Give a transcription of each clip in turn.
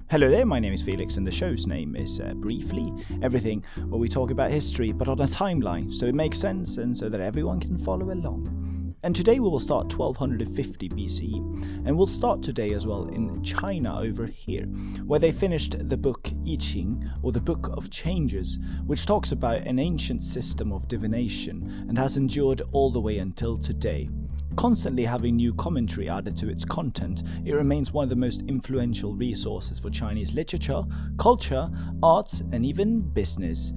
Hello there, my name is Felix and the show's name is Briefly Everything, where we talk about history but on a timeline so it makes sense and so that everyone can follow along. And today we will start 1250 BCE, and we'll start today as well in China over here, where they finished the book Yiching, or the Book of Changes, which talks about an ancient system of divination and has endured all the way until today. Constantly having new commentary added to its content, it remains one of the most influential resources for Chinese literature, culture, arts, and even business.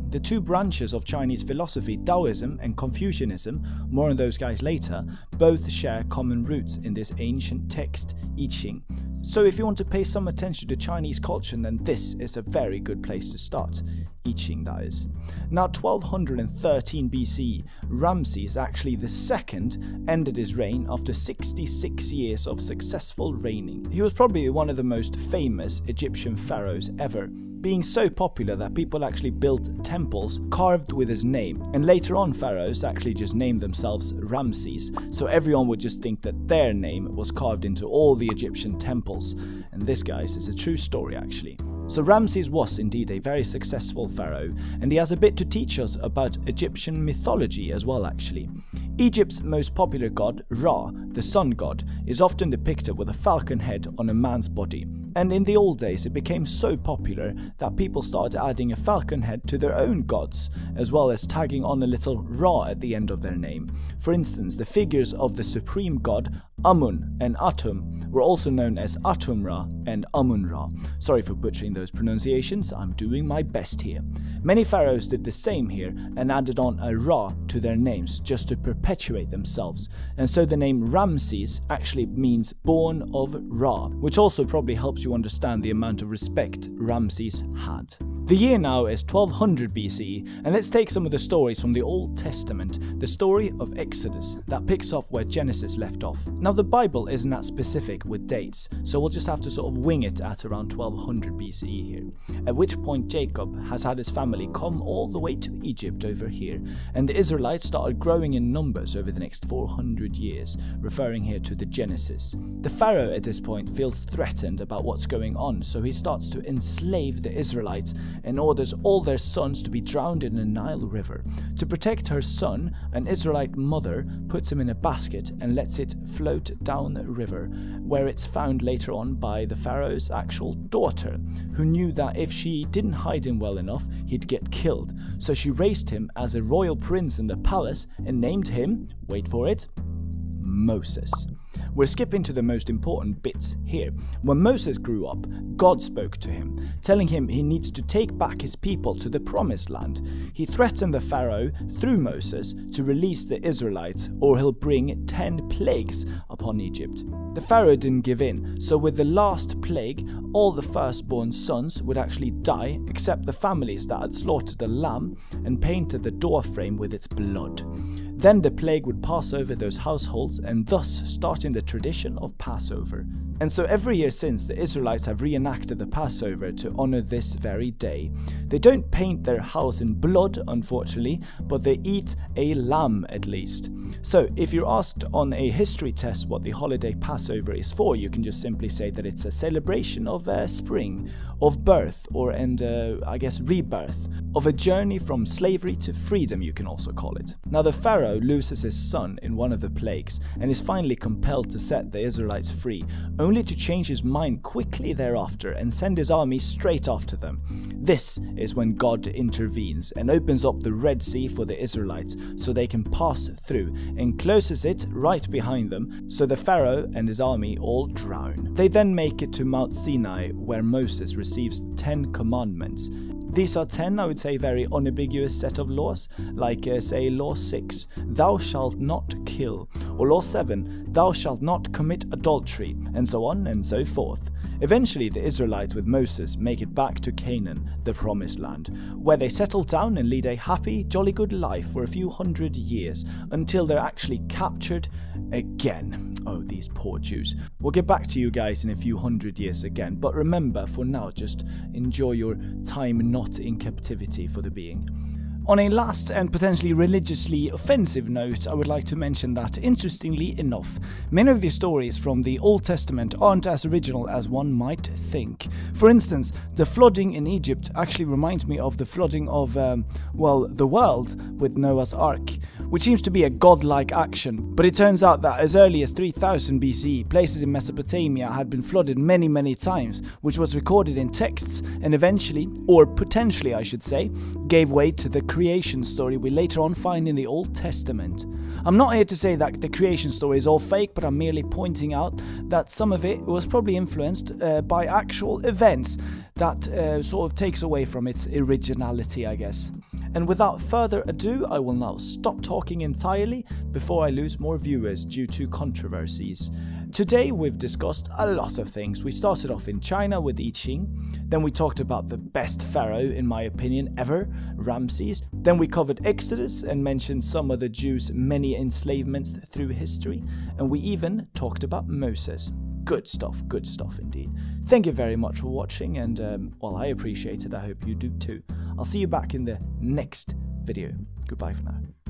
The two branches of Chinese philosophy, Taoism and Confucianism, more on those guys later, both share common roots in this ancient text, Yiching. So if you want to pay some attention to Chinese culture, then this is a very good place to start. Yiching, that is. Now, 1213 BCE, Ramses, actually the second, ended his reign after 66 years of successful reigning. He was probably one of the most famous Egyptian pharaohs ever, being so popular that people actually built temples carved with his name, and later on pharaohs actually just named themselves Ramses, so everyone would just think that their name was carved into all the Egyptian temples. And this, guys, is a true story actually. So Ramses was indeed a very successful pharaoh, and he has a bit to teach us about Egyptian mythology as well actually. Egypt's most popular god, Ra, the sun god, is often depicted with a falcon head on a man's body. And in the old days it became so popular that people started adding a falcon head to their own gods, as well as tagging on a little Ra at the end of their name. For instance, the figures of the supreme god Amun and Atum were also known as Atum-Ra and Amun-Ra. Sorry for butchering those pronunciations, I'm doing my best here. Many pharaohs did the same here and added on a Ra to their names just to perpetuate themselves, and so the name Ramses actually means born of Ra, which also probably helps you understand the amount of respect Ramses had. The year now is 1200 BCE, and let's take some of the stories from the Old Testament, the story of Exodus, that picks up where Genesis left off. Now the Bible isn't that specific with dates, so we'll just have to sort of wing it at around 1200 BCE here, at which point Jacob has had his family come all the way to Egypt over here, and the Israelites started growing in numbers over the next 400 years, referring here to the Genesis. The Pharaoh at this point feels threatened about what's going on, so he starts to enslave the Israelites and orders all their sons to be drowned in the Nile River. To protect her son, an Israelite mother puts him in a basket and lets it float down the river, where it's found later on by the Pharaoh's actual daughter, who knew that if she didn't hide him well enough, he'd get killed. So she raised him as a royal prince in the palace and named him, wait for it, Moses. We're skipping to the most important bits here. When Moses grew up, God spoke to him, telling him he needs to take back his people to the promised land. He threatened the Pharaoh through Moses to release the Israelites, or he'll bring 10 plagues upon Egypt. The Pharaoh didn't give in, so with the last plague, all the firstborn sons would actually die, except the families that had slaughtered a lamb and painted the doorframe with its blood. Then the plague would pass over those households, and thus starting the tradition of Passover. And so every year since, the Israelites have reenacted the Passover to honor this very day. They don't paint their house in blood, unfortunately, but they eat a lamb at least. So if you're asked on a history test what the holiday Passover is for, you can just simply say that it's a celebration of spring, of birth, I guess rebirth, of a journey from slavery to freedom, you can also call it. Now the Pharaoh loses his son in one of the plagues and is finally compelled to set the Israelites free, only to change his mind quickly thereafter and send his army straight after them. This is when God intervenes and opens up the Red Sea for the Israelites so they can pass through, and closes it right behind them, so the Pharaoh and his army all drown. They then make it to Mount Sinai, where Moses receives the 10 commandments. These are 10, I would say, very unambiguous set of laws, like say Law 6, thou shalt not kill, or Law 7, thou shalt not commit adultery, and so on and so forth. Eventually the Israelites with Moses make it back to Canaan, the promised land, where they settle down and lead a happy, jolly good life for a few hundred years, until they're actually captured again. Oh, these poor Jews. We'll get back to you guys in a few hundred years again, but remember, for now, just enjoy your time not in captivity for the being. On a last and potentially religiously offensive note, I would like to mention that, interestingly enough, many of the stories from the Old Testament aren't as original as one might think. For instance, the flooding in Egypt actually reminds me of the flooding of, the world with Noah's Ark, which seems to be a godlike action, but it turns out that as early as 3000 BCE, places in Mesopotamia had been flooded many, many times, which was recorded in texts and eventually, or potentially I should say, gave way to the creation story we later on find in the Old Testament. I'm not here to say that the creation story is all fake, but I'm merely pointing out that some of it was probably influenced by actual events that sort of takes away from its originality, I guess. And without further ado, I will now stop talking entirely before I lose more viewers due to controversies. Today we've discussed a lot of things. We started off in China with Yiching, then we talked about the best pharaoh, in my opinion, ever, Ramses. Then we covered Exodus and mentioned some of the Jews' many enslavements through history, and we even talked about Moses. Good stuff indeed. Thank you very much for watching, and I appreciate it. I hope you do too. I'll see you back in the next video. Goodbye for now.